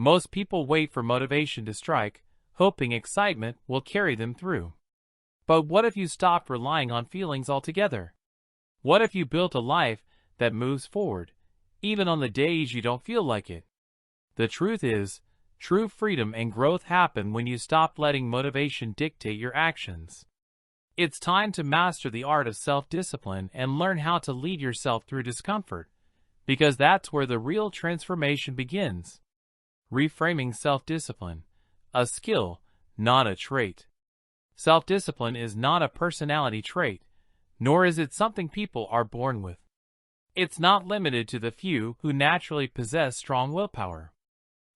Most people wait for motivation to strike, hoping excitement will carry them through. But what if you stopped relying on feelings altogether? What if you built a life that moves forward, even on the days you don't feel like it? The truth is, true freedom and growth happen when you stop letting motivation dictate your actions. It's time to master the art of self-discipline and learn how to lead yourself through discomfort, because that's where the real transformation begins. Reframing self-discipline, a skill, not a trait. Self-discipline is not a personality trait, nor is it something people are born with. It's not limited to the few who naturally possess strong willpower.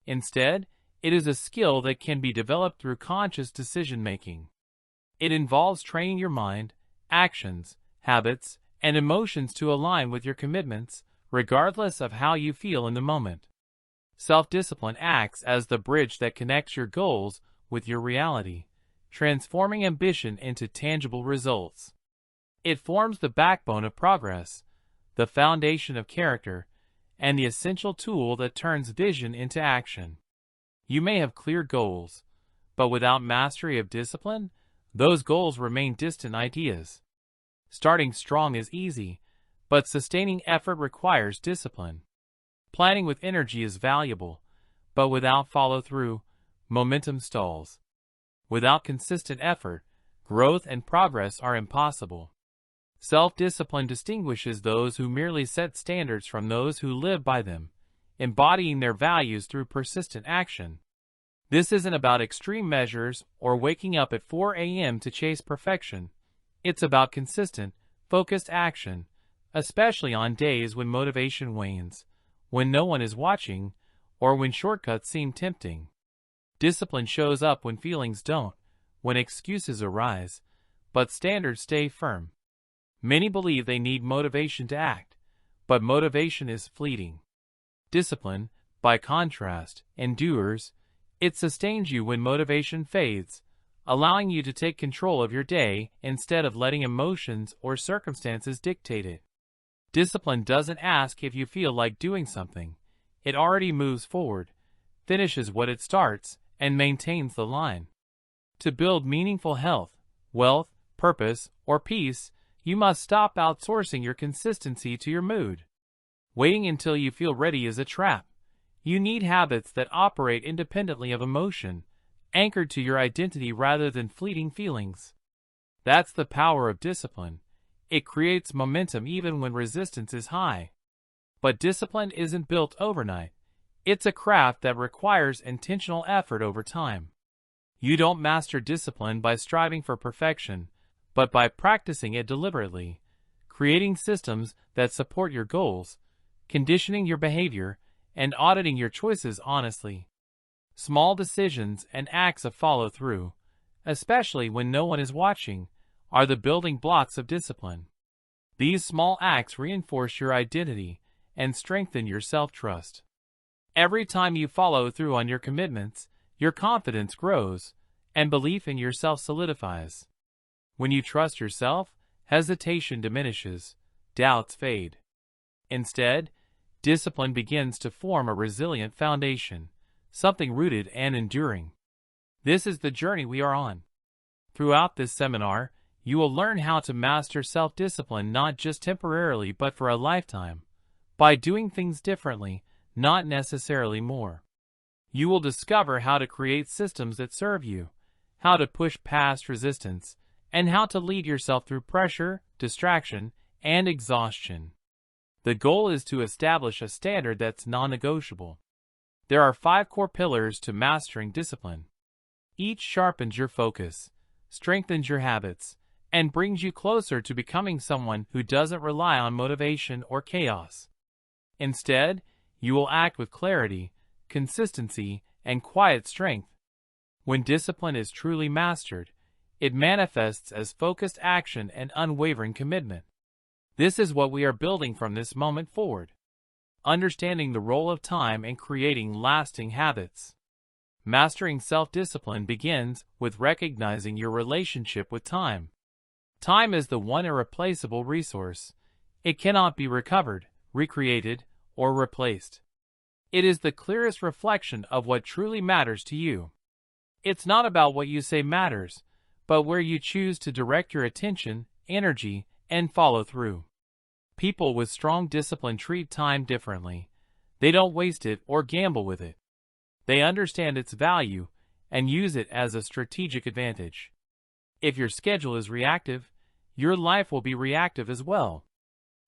Instead, it is a skill that can be developed through conscious decision-making. It involves training your mind, actions, habits, and emotions to align with your commitments, regardless of how you feel in the moment. Self-discipline acts as the bridge that connects your goals with your reality, transforming ambition into tangible results. It forms the backbone of progress, the foundation of character, and the essential tool that turns vision into action. You may have clear goals, but without mastery of discipline, those goals remain distant ideas. Starting strong is easy, but sustaining effort requires discipline. Planning with energy is valuable, but without follow-through, momentum stalls. Without consistent effort, growth and progress are impossible. Self-discipline distinguishes those who merely set standards from those who live by them, embodying their values through persistent action. This isn't about extreme measures or waking up at 4 a.m. to chase perfection. It's about consistent, focused action, especially on days when motivation wanes, when no one is watching, or when shortcuts seem tempting. Discipline shows up when feelings don't, when excuses arise, but standards stay firm. Many believe they need motivation to act, but motivation is fleeting. Discipline, by contrast, endures. It sustains you when motivation fades, allowing you to take control of your day instead of letting emotions or circumstances dictate it. Discipline doesn't ask if you feel like doing something. It already moves forward, finishes what it starts, and maintains the line. To build meaningful health, wealth, purpose, or peace, you must stop outsourcing your consistency to your mood. Waiting until you feel ready is a trap. You need habits that operate independently of emotion, anchored to your identity rather than fleeting feelings. That's the power of discipline. It creates momentum even when resistance is high. But discipline isn't built overnight. It's a craft that requires intentional effort over time. You don't master discipline by striving for perfection, but by practicing it deliberately, creating systems that support your goals, conditioning your behavior, and auditing your choices honestly. Small decisions and acts of follow-through, especially when no one is watching, are the building blocks of discipline. These small acts reinforce your identity and strengthen your self-trust. Every time you follow through on your commitments, your confidence grows, and belief in yourself solidifies. When you trust yourself, hesitation diminishes, doubts fade. Instead, discipline begins to form a resilient foundation, something rooted and enduring. This is the journey we are on. Throughout this seminar, you will learn how to master self-discipline not just temporarily but for a lifetime, by doing things differently, not necessarily more. You will discover how to create systems that serve you, how to push past resistance, and how to lead yourself through pressure, distraction, and exhaustion. The goal is to establish a standard that's non-negotiable. There are 5 core pillars to mastering discipline. Each sharpens your focus, strengthens your habits, and brings you closer to becoming someone who doesn't rely on motivation or chaos. Instead, you will act with clarity, consistency, and quiet strength. When discipline is truly mastered, it manifests as focused action and unwavering commitment. This is what we are building from this moment forward. Understanding the role of time in creating lasting habits. Mastering self-discipline begins with recognizing your relationship with time. Time is the one irreplaceable resource. It cannot be recovered, recreated, or replaced. It is the clearest reflection of what truly matters to you. It's not about what you say matters, but where you choose to direct your attention, energy, and follow through. People with strong discipline treat time differently. They don't waste it or gamble with it. They understand its value and use it as a strategic advantage. If your schedule is reactive, your life will be reactive as well.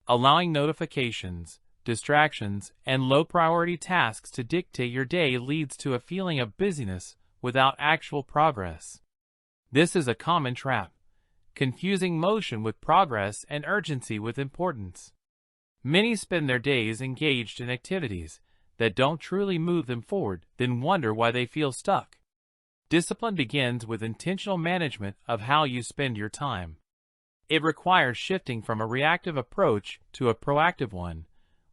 Allowing notifications, distractions, and low-priority tasks to dictate your day leads to a feeling of busyness without actual progress. This is a common trap, confusing motion with progress and urgency with importance. Many spend their days engaged in activities that don't truly move them forward, then wonder why they feel stuck. Discipline begins with intentional management of how you spend your time. It requires shifting from a reactive approach to a proactive one,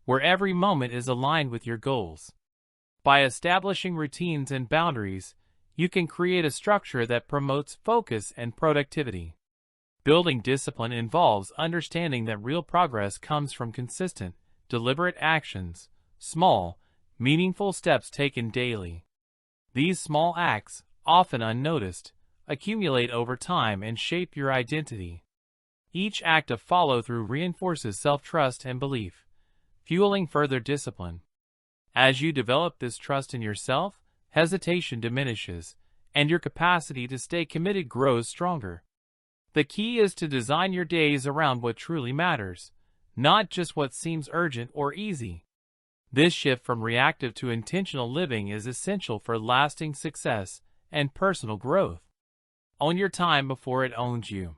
where every moment is aligned with your goals. By establishing routines and boundaries, you can create a structure that promotes focus and productivity. Building discipline involves understanding that real progress comes from consistent, deliberate actions, small, meaningful steps taken daily. These small acts, often unnoticed, accumulate over time and shape your identity. Each act of follow-through reinforces self-trust and belief, fueling further discipline. As you develop this trust in yourself, hesitation diminishes, and your capacity to stay committed grows stronger. The key is to design your days around what truly matters, not just what seems urgent or easy. This shift from reactive to intentional living is essential for lasting success and personal growth. Own your time before it owns you.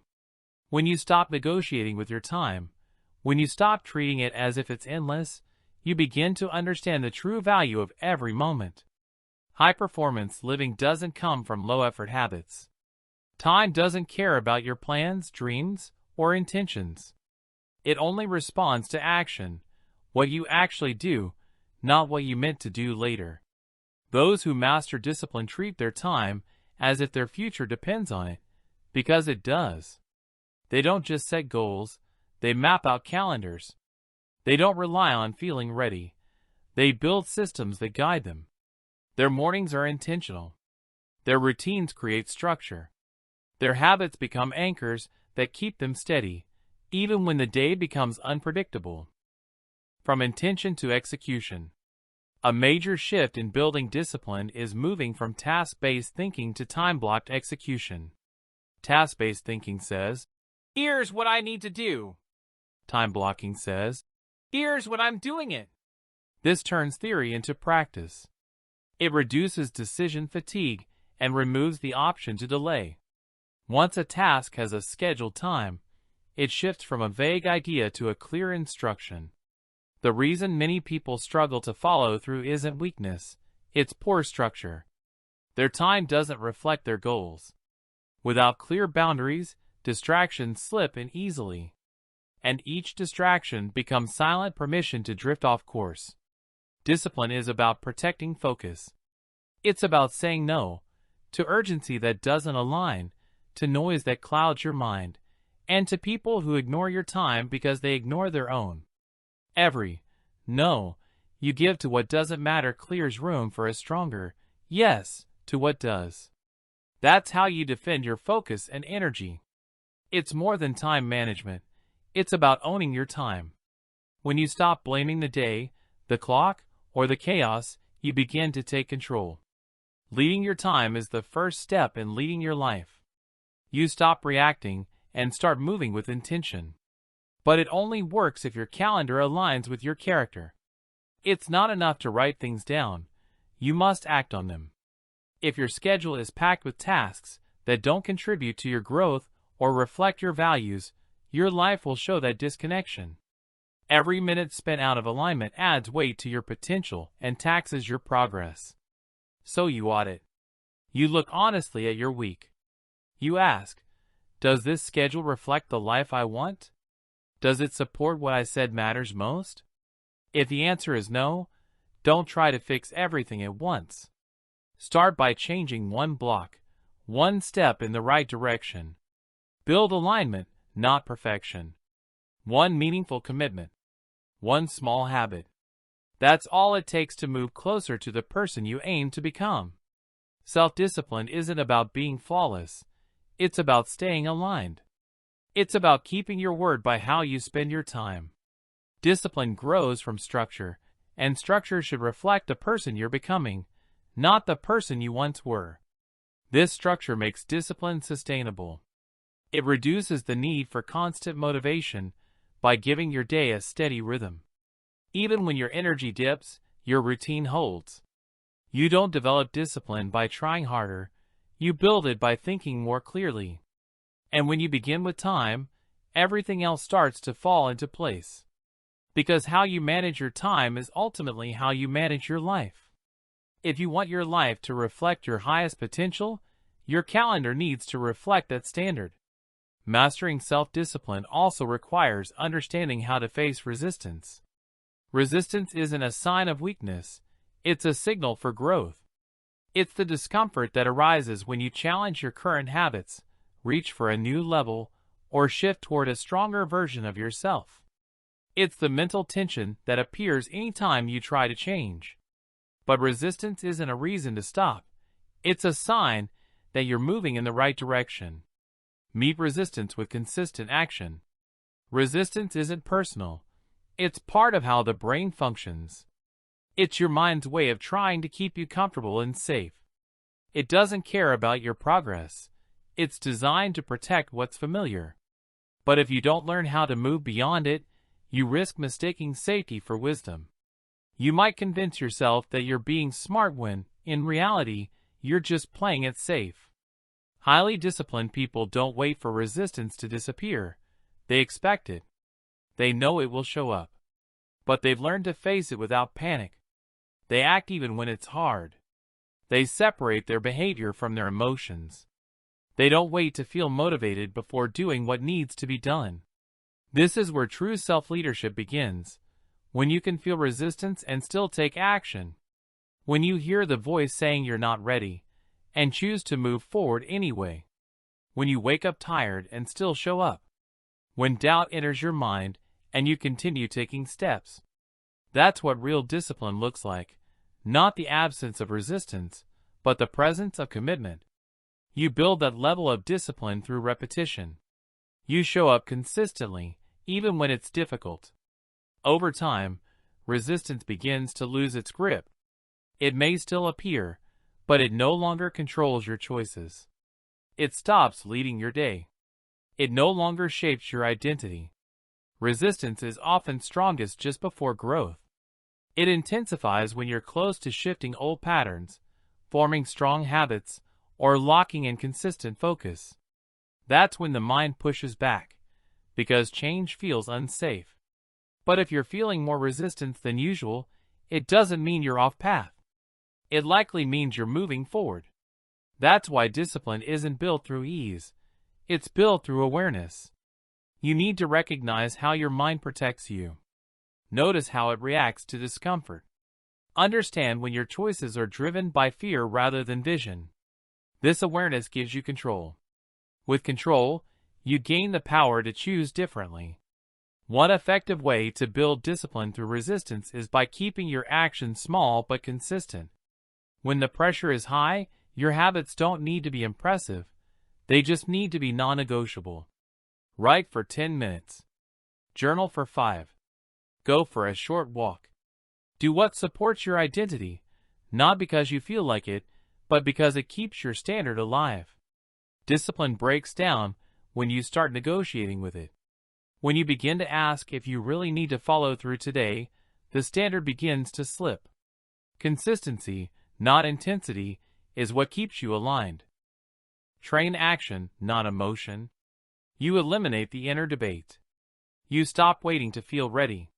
When you stop negotiating with your time, when you stop treating it as if it's endless, you begin to understand the true value of every moment. High-performance living doesn't come from low-effort habits. Time doesn't care about your plans, dreams, or intentions. It only responds to action, what you actually do, not what you meant to do later. Those who master discipline treat their time as if their future depends on it, because it does. They don't just set goals, they map out calendars. They don't rely on feeling ready. They build systems that guide them. Their mornings are intentional. Their routines create structure. Their habits become anchors that keep them steady, even when the day becomes unpredictable. From intention to execution. A major shift in building discipline is moving from task-based thinking to time-blocked execution. Task-based thinking says, "Here's what I need to do." Time blocking says, "Here's when I'm doing it." This turns theory into practice. It reduces decision fatigue and removes the option to delay. Once a task has a scheduled time, it shifts from a vague idea to a clear instruction. The reason many people struggle to follow through isn't weakness, it's poor structure. Their time doesn't reflect their goals. Without clear boundaries, distractions slip in easily. And each distraction becomes silent permission to drift off course. Discipline is about protecting focus. It's about saying no to urgency that doesn't align, to noise that clouds your mind, and to people who ignore your time because they ignore their own. Every no you give to what doesn't matter clears room for a stronger yes to what does. That's how you defend your focus and energy. It's more than time management. It's about owning your time. When you stop blaming the day, the clock, or the chaos, you begin to take control. Leading your time is the first step in leading your life. You stop reacting and start moving with intention. But it only works if your calendar aligns with your character. It's not enough to write things down. You must act on them. If your schedule is packed with tasks that don't contribute to your growth or reflect your values, your life will show that disconnection. Every minute spent out of alignment adds weight to your potential and taxes your progress. So you audit. You look honestly at your week. You ask, does this schedule reflect the life I want? Does it support what I said matters most? If the answer is no, don't try to fix everything at once. Start by changing one block, one step in the right direction. Build alignment, not perfection. One meaningful commitment. One small habit. That's all it takes to move closer to the person you aim to become. Self-discipline isn't about being flawless. It's about staying aligned. It's about keeping your word by how you spend your time. Discipline grows from structure, and structure should reflect the person you're becoming, not the person you once were. This structure makes discipline sustainable. It reduces the need for constant motivation by giving your day a steady rhythm. Even when your energy dips, your routine holds. You don't develop discipline by trying harder, you build it by thinking more clearly. And when you begin with time, everything else starts to fall into place. Because how you manage your time is ultimately how you manage your life. If you want your life to reflect your highest potential, your calendar needs to reflect that standard. Mastering self-discipline also requires understanding how to face resistance. Resistance isn't a sign of weakness, it's a signal for growth. It's the discomfort that arises when you challenge your current habits, reach for a new level, or shift toward a stronger version of yourself. It's the mental tension that appears anytime you try to change. But resistance isn't a reason to stop. It's a sign that you're moving in the right direction. Meet resistance with consistent action. Resistance isn't personal. It's part of how the brain functions. It's your mind's way of trying to keep you comfortable and safe. It doesn't care about your progress. It's designed to protect what's familiar. But if you don't learn how to move beyond it, you risk mistaking safety for wisdom. You might convince yourself that you're being smart when, in reality, you're just playing it safe. Highly disciplined people don't wait for resistance to disappear. They expect it. They know it will show up. But they've learned to face it without panic. They act even when it's hard. They separate their behavior from their emotions. They don't wait to feel motivated before doing what needs to be done. This is where true self-leadership begins, when you can feel resistance and still take action. When you hear the voice saying you're not ready, and choose to move forward anyway. When you wake up tired and still show up. When doubt enters your mind and you continue taking steps. That's what real discipline looks like, not the absence of resistance, but the presence of commitment. You build that level of discipline through repetition. You show up consistently, even when it's difficult. Over time, resistance begins to lose its grip. It may still appear, but it no longer controls your choices. It stops leading your day. It no longer shapes your identity. Resistance is often strongest just before growth. It intensifies when you're close to shifting old patterns, forming strong habits, or locking in consistent focus. That's when the mind pushes back, because change feels unsafe. But if you're feeling more resistance than usual, it doesn't mean you're off path. It likely means you're moving forward. That's why discipline isn't built through ease. It's built through awareness. You need to recognize how your mind protects you. Notice how it reacts to discomfort. Understand when your choices are driven by fear rather than vision. This awareness gives you control. With control, you gain the power to choose differently. One effective way to build discipline through resistance is by keeping your actions small but consistent. When the pressure is high, your habits don't need to be impressive. They just need to be non-negotiable. Write for 10 minutes. Journal for 5. Go for a short walk. Do what supports your identity, not because you feel like it, but because it keeps your standard alive. Discipline breaks down when you start negotiating with it. When you begin to ask if you really need to follow through today, the standard begins to slip. Consistency, not intensity, is what keeps you aligned. Train action, not emotion. You eliminate the inner debate. You stop waiting to feel ready.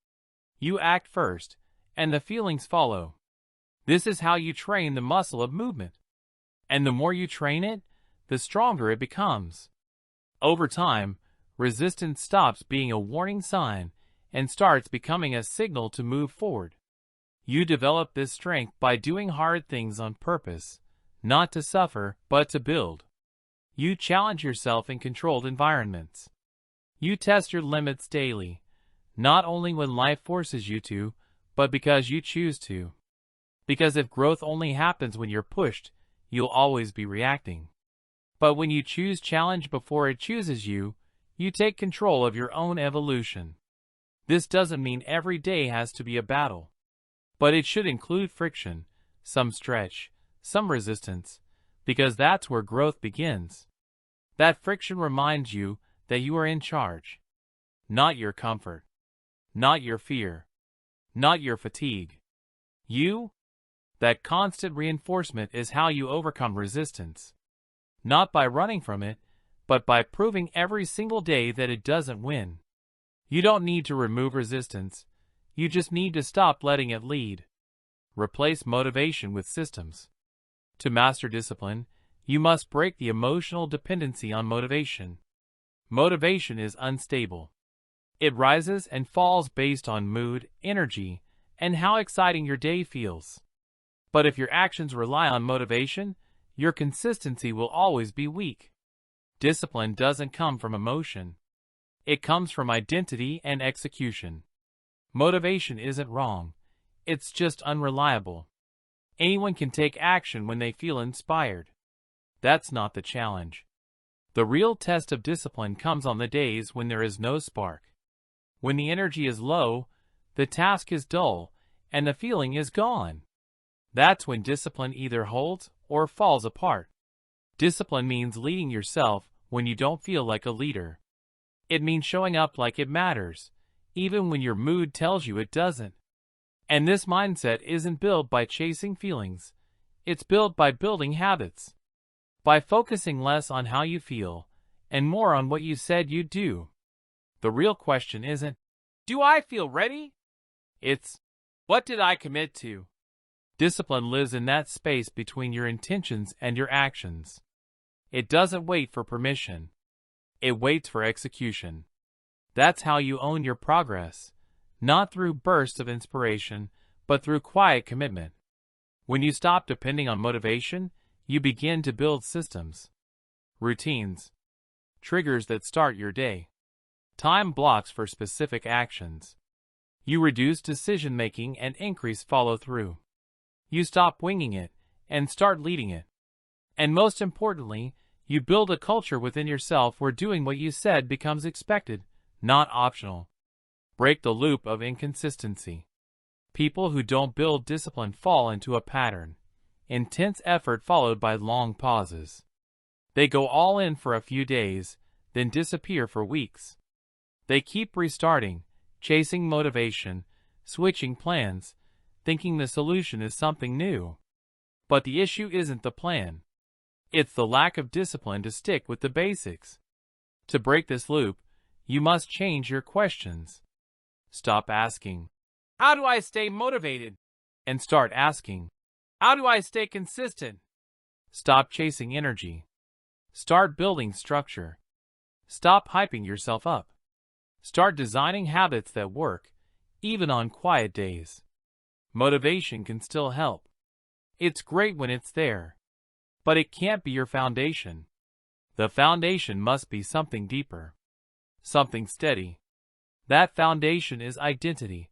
You act first, and the feelings follow. This is how you train the muscle of movement. And the more you train it, the stronger it becomes. Over time, resistance stops being a warning sign and starts becoming a signal to move forward. You develop this strength by doing hard things on purpose, not to suffer, but to build. You challenge yourself in controlled environments. You test your limits daily, not only when life forces you to, but because you choose to. Because if growth only happens when you're pushed, you'll always be reacting. But when you choose challenge before it chooses you, you take control of your own evolution. This doesn't mean every day has to be a battle, but it should include friction, some stretch, some resistance, because that's where growth begins. That friction reminds you that you are in charge. Not your comfort. Not your fear. Not your fatigue. You? That constant reinforcement is how you overcome resistance. Not by running from it, but by proving every single day that it doesn't win. You don't need to remove resistance. You just need to stop letting it lead. Replace motivation with systems. To master discipline, you must break the emotional dependency on motivation. Motivation is unstable. It rises and falls based on mood, energy, and how exciting your day feels. But if your actions rely on motivation, your consistency will always be weak. Discipline doesn't come from emotion. It comes from identity and execution. Motivation isn't wrong. It's just unreliable. Anyone can take action when they feel inspired. That's not the challenge. The real test of discipline comes on the days when there is no spark. When the energy is low, the task is dull, and the feeling is gone. That's when discipline either holds or falls apart. Discipline means leading yourself when you don't feel like a leader. It means showing up like it matters, even when your mood tells you it doesn't. And this mindset isn't built by chasing feelings. It's built by building habits. By focusing less on how you feel and more on what you said you'd do. The real question isn't, do I feel ready? It's, what did I commit to? Discipline lives in that space between your intentions and your actions. It doesn't wait for permission. It waits for execution. That's how you own your progress, not through bursts of inspiration, but through quiet commitment. When you stop depending on motivation, you begin to build systems, routines, triggers that start your day, time blocks for specific actions. You reduce decision-making and increase follow-through. You stop winging it and start leading it. And most importantly, you build a culture within yourself where doing what you said becomes expected, not optional. Break the loop of inconsistency. People who don't build discipline fall into a pattern. Intense effort followed by long pauses. They go all in for a few days, then disappear for weeks. They keep restarting, chasing motivation, switching plans, thinking the solution is something new. But the issue isn't the plan. It's the lack of discipline to stick with the basics. To break this loop, you must change your questions. Stop asking, how do I stay motivated? And start asking, how do I stay consistent? Stop chasing energy. Start building structure. Stop hyping yourself up. Start designing habits that work, even on quiet days. Motivation can still help. It's great when it's there. But it can't be your foundation. The foundation must be something deeper. Something steady. That foundation is identity.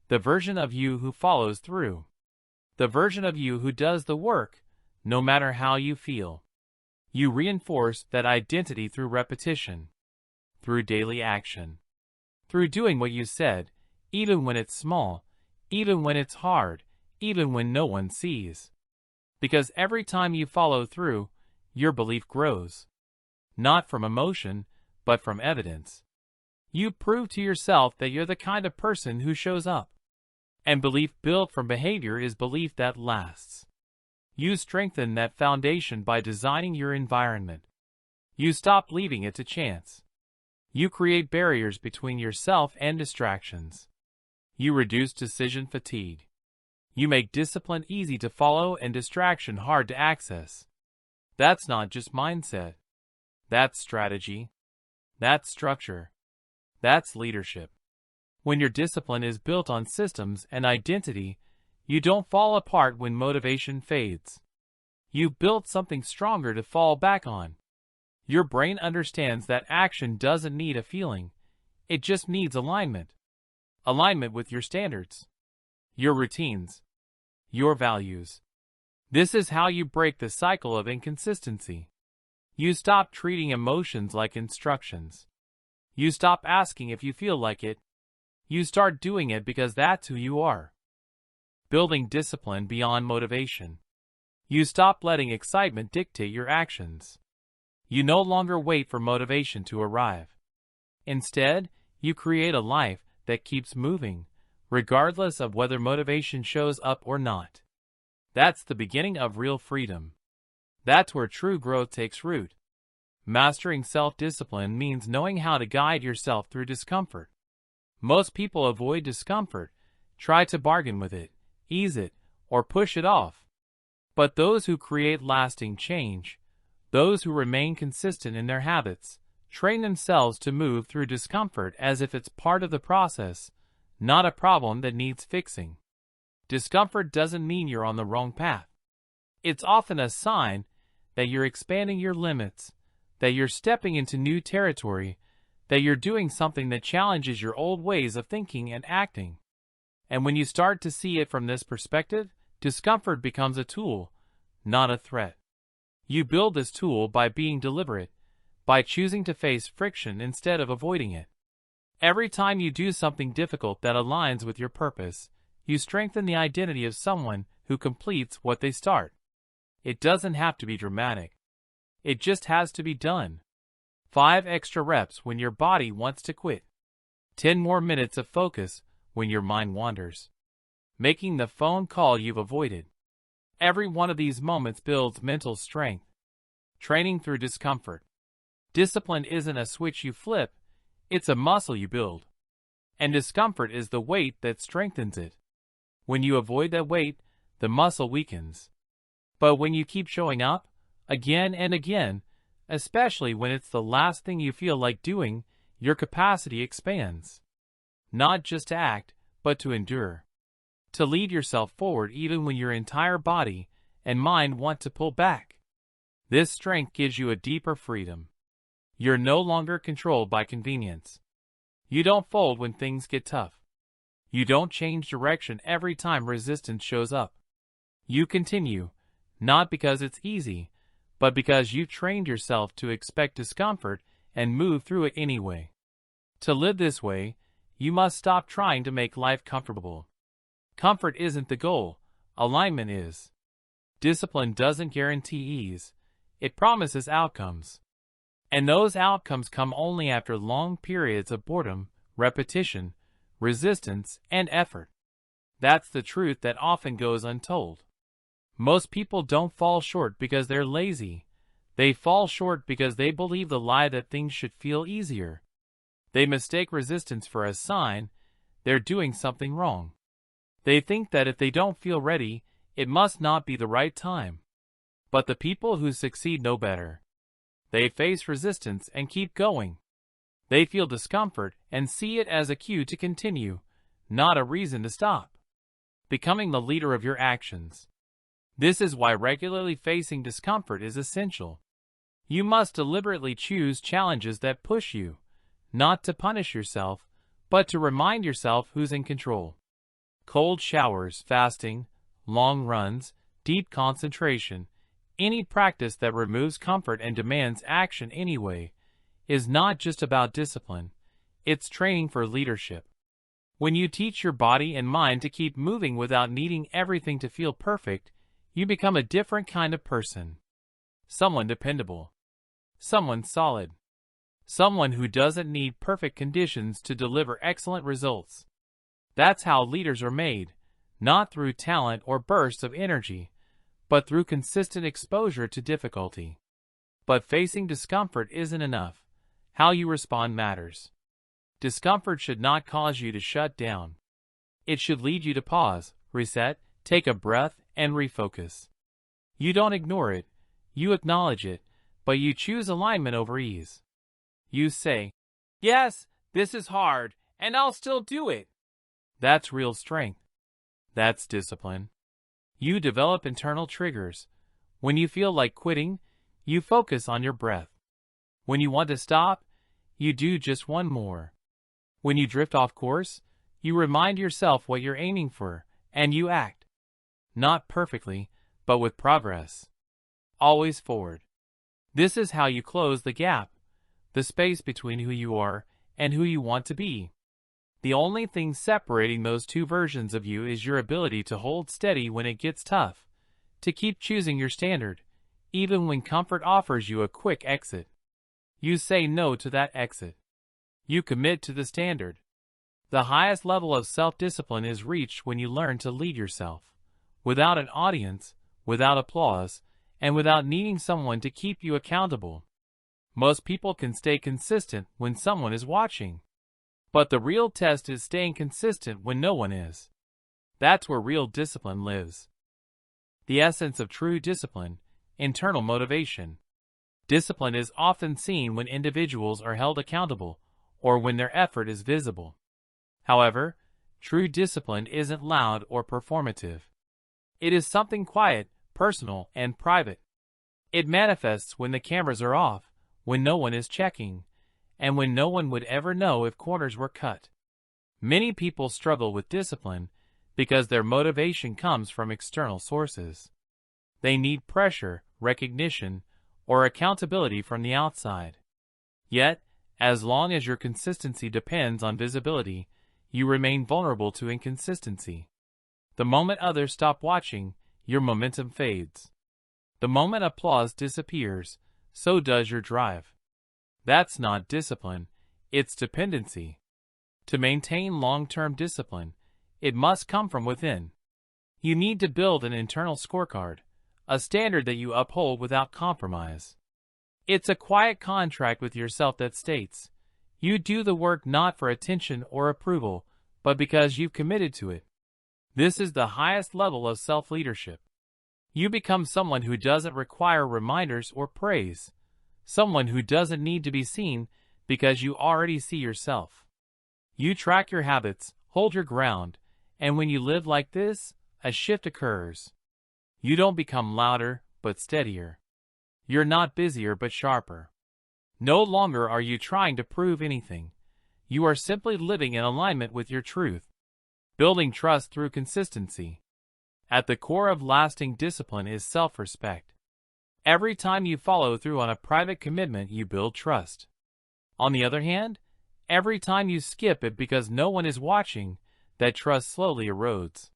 The version of you who follows through. The version of you who does the work, no matter how you feel. You reinforce that identity through repetition. Through daily action. Through doing what you said, even when it's small, even when it's hard, even when no one sees. Because every time you follow through, your belief grows. Not from emotion, but from evidence. You prove to yourself that you're the kind of person who shows up. And belief built from behavior is belief that lasts. You strengthen that foundation by designing your environment. You stop leaving it to chance. You create barriers between yourself and distractions. You reduce decision fatigue. You make discipline easy to follow and distraction hard to access. That's not just mindset. That's strategy. That's structure. That's leadership. When your discipline is built on systems and identity, you don't fall apart when motivation fades. You've built something stronger to fall back on. Your brain understands that action doesn't need a feeling. It just needs alignment. Alignment with your standards. your routines, your values. This is how you break the cycle of inconsistency. You stop treating emotions like instructions. You stop asking if you feel like it. You start doing it because that's who you are. Building discipline beyond motivation. You stop letting excitement dictate your actions. You no longer wait for motivation to arrive. Instead, you create a life that keeps moving, regardless of whether motivation shows up or not. That's the beginning of real freedom. That's where true growth takes root. Mastering self-discipline means knowing how to guide yourself through discomfort. Most people avoid discomfort, try to bargain with it, ease it, or push it off. But those who create lasting change, those who remain consistent in their habits, train themselves to move through discomfort as if it's part of the process, not a problem that needs fixing. Discomfort doesn't mean you're on the wrong path. It's often a sign that you're expanding your limits, that you're stepping into new territory, that you're doing something that challenges your old ways of thinking and acting. And when you start to see it from this perspective, discomfort becomes a tool, not a threat. You build this tool by being deliberate, by choosing to face friction instead of avoiding it. Every time you do something difficult that aligns with your purpose, you strengthen the identity of someone who completes what they start. It doesn't have to be dramatic. It just has to be done. 5 extra reps when your body wants to quit. 10 more minutes of focus when your mind wanders. Making the phone call you've avoided. Every one of these moments builds mental strength. Training through discomfort. Discipline isn't a switch you flip, it's a muscle you build. And discomfort is the weight that strengthens it. When you avoid that weight, the muscle weakens. But when you keep showing up, again and again, especially when it's the last thing you feel like doing, your capacity expands. Not just to act, but to endure. To lead yourself forward even when your entire body and mind want to pull back. This strength gives you a deeper freedom. You're no longer controlled by convenience. You don't fold when things get tough. You don't change direction every time resistance shows up. You continue, not because it's easy, but because you've trained yourself to expect discomfort and move through it anyway. To live this way, you must stop trying to make life comfortable. Comfort isn't the goal, alignment is. Discipline doesn't guarantee ease, it promises outcomes. And those outcomes come only after long periods of boredom, repetition, resistance, and effort. That's the truth that often goes untold. Most people don't fall short because they're lazy. They fall short because they believe the lie that things should feel easier. They mistake resistance for a sign they're doing something wrong. They think that if they don't feel ready, it must not be the right time. But the people who succeed know better. They face resistance and keep going. They feel discomfort and see it as a cue to continue, not a reason to stop. Becoming the leader of your actions. This is why regularly facing discomfort is essential. You must deliberately choose challenges that push you, not to punish yourself, but to remind yourself who's in control. Cold showers, fasting, long runs, deep concentration, any practice that removes comfort and demands action anyway, is not just about discipline, it's training for leadership. When you teach your body and mind to keep moving without needing everything to feel perfect, you become a different kind of person. Someone dependable. Someone solid. Someone who doesn't need perfect conditions to deliver excellent results. That's how leaders are made, not through talent or bursts of energy, but through consistent exposure to difficulty. But facing discomfort isn't enough. How you respond matters. Discomfort should not cause you to shut down. It should lead you to pause, reset, take a breath, and refocus. You don't ignore it, you acknowledge it, but you choose alignment over ease. You say, "Yes, this is hard, and I'll still do it." That's real strength. That's discipline. You develop internal triggers. When you feel like quitting, you focus on your breath. When you want to stop, you do just one more. When you drift off course, you remind yourself what you're aiming for, and you act. Not perfectly, but with progress. Always forward. This is how you close the gap, the space between who you are and who you want to be. The only thing separating those two versions of you is your ability to hold steady when it gets tough, to keep choosing your standard, even when comfort offers you a quick exit. You say no to that exit. You commit to the standard. The highest level of self-discipline is reached when you learn to lead yourself, without an audience, without applause, and without needing someone to keep you accountable. Most people can stay consistent when someone is watching. But the real test is staying consistent when no one is. That's where real discipline lives. The essence of true discipline, internal motivation. Discipline is often seen when individuals are held accountable or when their effort is visible. However, true discipline isn't loud or performative. It is something quiet, personal, and private. It manifests when the cameras are off, when no one is checking, and when no one would ever know if corners were cut. Many people struggle with discipline because their motivation comes from external sources. They need pressure, recognition, or accountability from the outside. Yet, as long as your consistency depends on visibility, you remain vulnerable to inconsistency. The moment others stop watching, your momentum fades. The moment applause disappears, so does your drive. That's not discipline, it's dependency. To maintain long-term discipline, it must come from within. You need to build an internal scorecard, a standard that you uphold without compromise. It's a quiet contract with yourself that states, you do the work not for attention or approval, but because you've committed to it. This is the highest level of self-leadership. You become someone who doesn't require reminders or praise, someone who doesn't need to be seen because you already see yourself. You track your habits, hold your ground, and when you live like this, a shift occurs. You don't become louder, but steadier. You're not busier, but sharper. No longer are you trying to prove anything. You are simply living in alignment with your truth, building trust through consistency. At the core of lasting discipline is self-respect. Every time you follow through on a private commitment, you build trust. On the other hand, every time you skip it because no one is watching, that trust slowly erodes.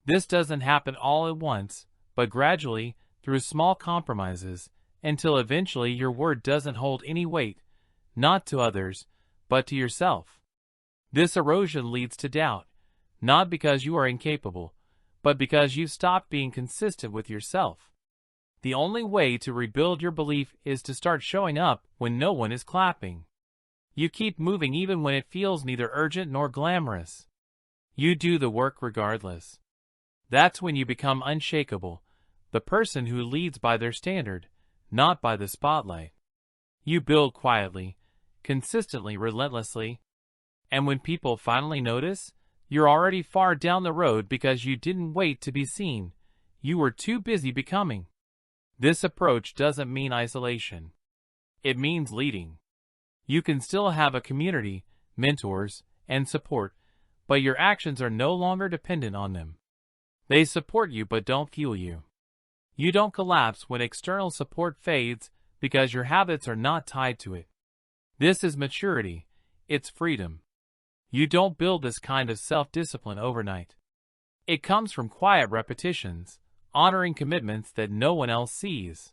This doesn't happen all at once, but gradually, through small compromises, until eventually your word doesn't hold any weight, not to others, but to yourself. This erosion leads to doubt, not because you are incapable, but because you've stopped being consistent with yourself. The only way to rebuild your belief is to start showing up when no one is clapping. You keep moving even when it feels neither urgent nor glamorous. You do the work regardless. That's when you become unshakable, the person who leads by their standard, not by the spotlight. You build quietly, consistently, relentlessly. And when people finally notice, you're already far down the road because you didn't wait to be seen. You were too busy becoming. This approach doesn't mean isolation. It means leading. You can still have a community, mentors, and support, but your actions are no longer dependent on them. They support you but don't fuel you. You don't collapse when external support fades because your habits are not tied to it. This is maturity. It's freedom. You don't build this kind of self-discipline overnight. It comes from quiet repetitions, honoring commitments that no one else sees.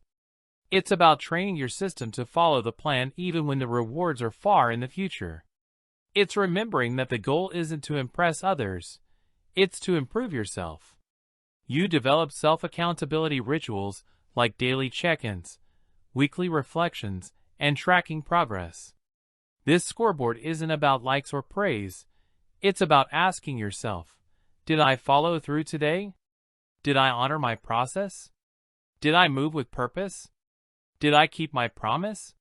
It's about training your system to follow the plan even when the rewards are far in the future. It's remembering that the goal isn't to impress others, it's to improve yourself. You develop self-accountability rituals like daily check-ins, weekly reflections, and tracking progress. This scoreboard isn't about likes or praise. It's about asking yourself, did I follow through today? Did I honor my process? Did I move with purpose? Did I keep my promise?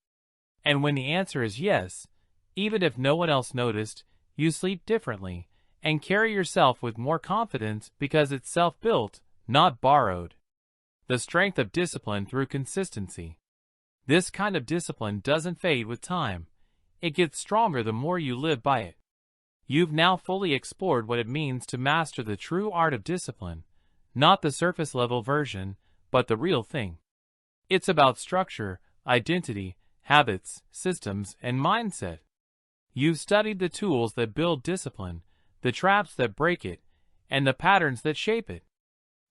And when the answer is yes, even if no one else noticed, you sleep differently and carry yourself with more confidence because it's self-built, not borrowed. The strength of discipline through consistency. This kind of discipline doesn't fade with time. It gets stronger the more you live by it. You've now fully explored what it means to master the true art of discipline, not the surface-level version, but the real thing. It's about structure, identity, habits, systems, and mindset. You've studied the tools that build discipline, the traps that break it, and the patterns that shape it.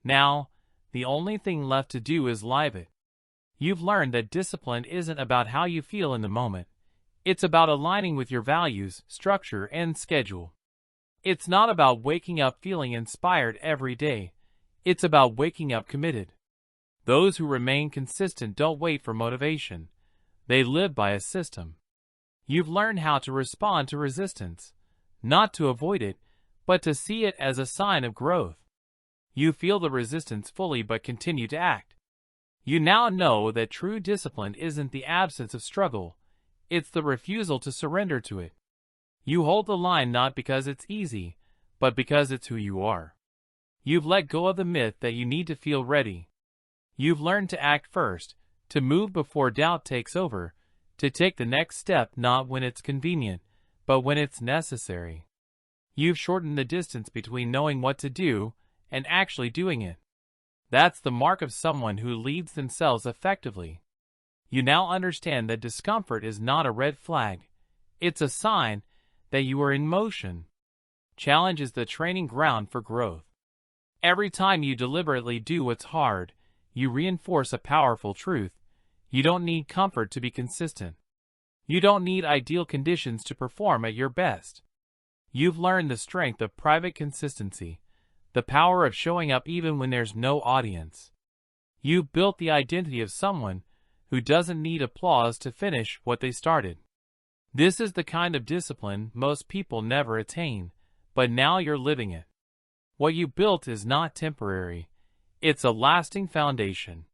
Now, the only thing left to do is live it. You've learned that discipline isn't about how you feel in the moment. It's about aligning with your values, structure, and schedule. It's not about waking up feeling inspired every day. It's about waking up committed. Those who remain consistent don't wait for motivation. They live by a system. You've learned how to respond to resistance, not to avoid it, but to see it as a sign of growth. You feel the resistance fully but continue to act. You now know that true discipline isn't the absence of struggle. It's the refusal to surrender to it. You hold the line not because it's easy, but because it's who you are. You've let go of the myth that you need to feel ready. You've learned to act first, to move before doubt takes over, to take the next step not when it's convenient, but when it's necessary. You've shortened the distance between knowing what to do and actually doing it. That's the mark of someone who leads themselves effectively. You now understand that discomfort is not a red flag. It's a sign that you are in motion. Challenge is the training ground for growth. Every time you deliberately do what's hard, you reinforce a powerful truth. You don't need comfort to be consistent. You don't need ideal conditions to perform at your best. You've learned the strength of private consistency, the power of showing up even when there's no audience. You've built the identity of someone who doesn't need applause to finish what they started. This is the kind of discipline most people never attain, but now you're living it. What you built is not temporary. It's a lasting foundation.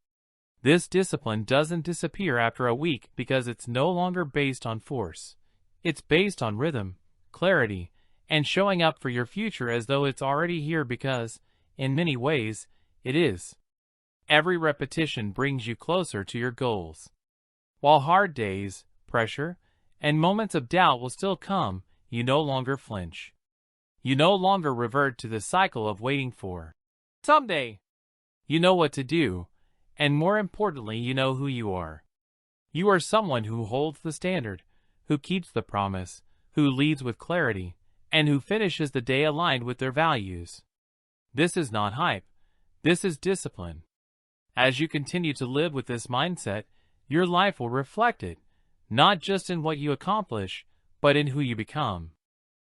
This discipline doesn't disappear after a week because it's no longer based on force. It's based on rhythm, clarity, and showing up for your future as though it's already here because, in many ways, it is. Every repetition brings you closer to your goals. While hard days, pressure, and moments of doubt will still come, you no longer flinch. You no longer revert to the cycle of waiting for someday. You know what to do, and more importantly, you know who you are. You are someone who holds the standard, who keeps the promise, who leads with clarity, and who finishes the day aligned with their values. This is not hype. This is discipline. As you continue to live with this mindset, your life will reflect it, not just in what you accomplish, but in who you become.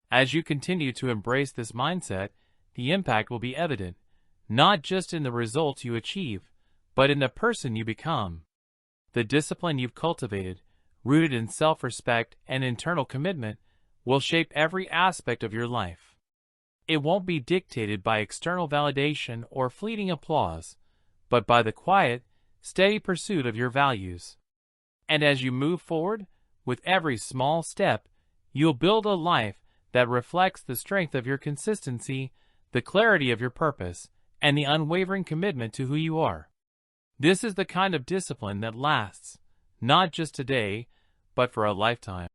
As you continue to embrace this mindset, the impact will be evident, not just in the results you achieve, but in the person you become. The discipline you've cultivated, rooted in self-respect and internal commitment, will shape every aspect of your life. It won't be dictated by external validation or fleeting applause, but by the quiet, steady pursuit of your values. And as you move forward, with every small step, you'll build a life that reflects the strength of your consistency, the clarity of your purpose, and the unwavering commitment to who you are. This is the kind of discipline that lasts, not just today, but for a lifetime.